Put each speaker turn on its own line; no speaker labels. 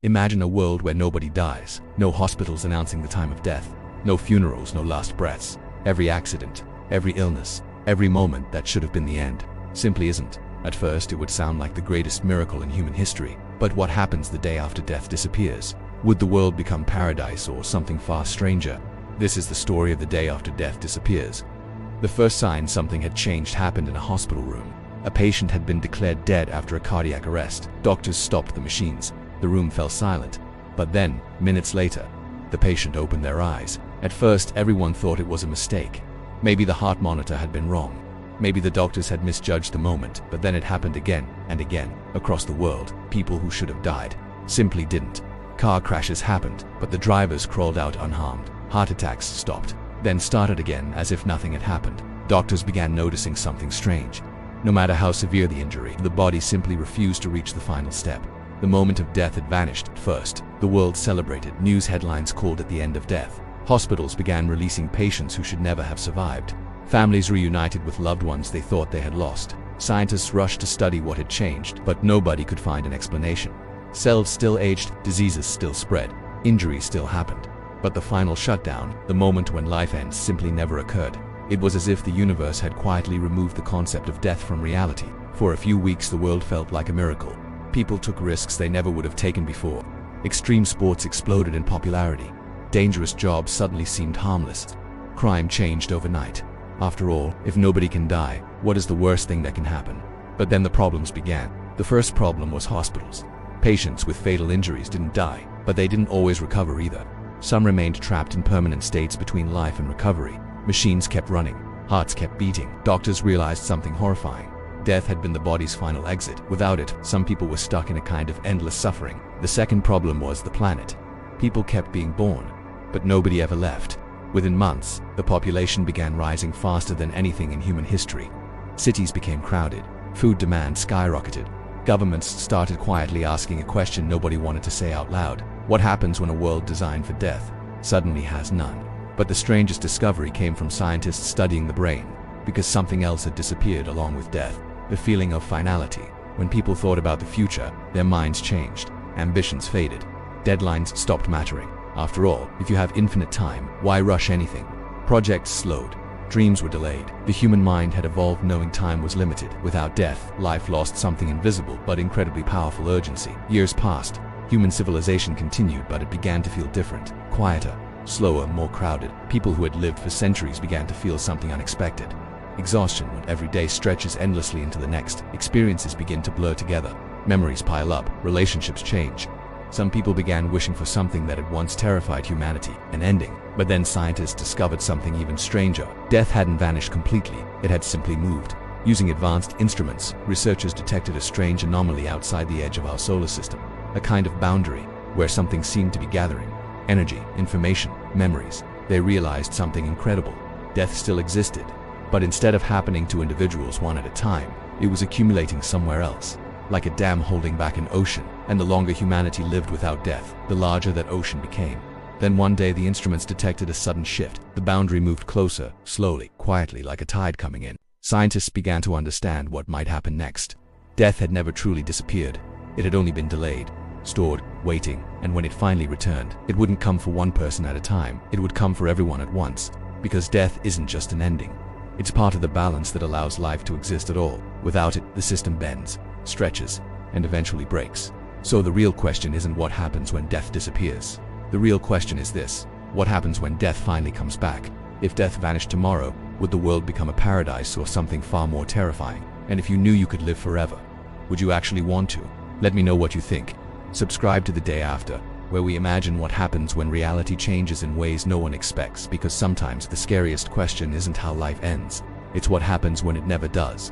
Imagine a world where nobody dies, no hospitals announcing the time of death, no funerals, no last breaths. Every accident, every illness, every moment that should have been the end, simply isn't. At first, it would sound like the greatest miracle in human history. But what happens the day after death disappears? Would the world become paradise or something far stranger? This is the story of the day after death disappears. The first sign something had changed happened in a hospital room. A patient had been declared dead after a cardiac arrest. Doctors stopped the machines. The room fell silent. But then, minutes later, the patient opened their eyes. At first, everyone thought it was a mistake. Maybe the heart monitor had been wrong. Maybe the doctors had misjudged the moment. But then it happened again and again. Across the world, people who should have died simply didn't. Car crashes happened, but the drivers crawled out unharmed. Heart attacks stopped, then started again as if nothing had happened. Doctors began noticing something strange. No matter how severe the injury, the body simply refused to reach the final step. The moment of death had vanished. At first, the world celebrated. News headlines called it the end of death. Hospitals began releasing patients who should never have survived. Families reunited with loved ones they thought they had lost. Scientists rushed to study what had changed, but nobody could find an explanation. Cells still aged, diseases still spread, injuries still happened. But the final shutdown, the moment when life ends, simply never occurred. It was as if the universe had quietly removed the concept of death from reality. For a few weeks, the world felt like a miracle. People took risks they never would have taken before. Extreme sports exploded in popularity. Dangerous jobs suddenly seemed harmless. Crime changed overnight. After all, if nobody can die, what is the worst thing that can happen? But then the problems began. The first problem was hospitals. Patients with fatal injuries didn't die, but they didn't always recover either. Some remained trapped in permanent states between life and recovery. Machines kept running, hearts kept beating. Doctors realized something horrifying. Death had been the body's final exit. Without it, some people were stuck in a kind of endless suffering. The second problem was the planet. People kept being born, but nobody ever left. Within months, the population began rising faster than anything in human history. Cities became crowded. Food demand skyrocketed. Governments started quietly asking a question nobody wanted to say out loud. What happens when a world designed for death suddenly has none? But the strangest discovery came from scientists studying the brain, because something else had disappeared along with death. The feeling of finality. When people thought about the future, their minds changed. Ambitions faded. Deadlines stopped mattering. After all, if you have infinite time, why rush anything? Projects slowed. Dreams were delayed. The human mind had evolved knowing time was limited. Without death, life lost something invisible but incredibly powerful urgency. Years passed. Human civilization continued, but it began to feel different. Quieter, slower, more crowded. People who had lived for centuries began to feel something unexpected. Exhaustion when every day stretches endlessly into the next. Experiences begin to blur together. Memories pile up. Relationships change. Some people began wishing for something that had once terrified humanity, an ending. But then scientists discovered something even stranger. Death hadn't vanished completely, it had simply moved. Using advanced instruments, researchers detected a strange anomaly outside the edge of our solar system. A kind of boundary, where something seemed to be gathering. Energy, information, memories. They realized something incredible. Death still existed, but instead of happening to individuals one at a time, it was accumulating somewhere else. Like a dam holding back an ocean, and the longer humanity lived without death, the larger that ocean became. Then one day the instruments detected a sudden shift. The boundary moved closer, slowly, quietly, like a tide coming in. Scientists began to understand what might happen next. Death had never truly disappeared. It had only been delayed, stored, waiting, and when it finally returned, it wouldn't come for one person at a time. It would come for everyone at once. Because death isn't just an ending. It's part of the balance that allows life to exist at all. Without it, the system bends, stretches, and eventually breaks. So the real question isn't what happens when death disappears. The real question is this: what happens when death finally comes back? If death vanished tomorrow, would the world become a paradise or something far more terrifying? And if you knew you could live forever, would you actually want to? Let me know what you think. Subscribe to The Day After, where we imagine what happens when reality changes in ways no one expects, because sometimes the scariest question isn't how life ends, it's what happens when it never does.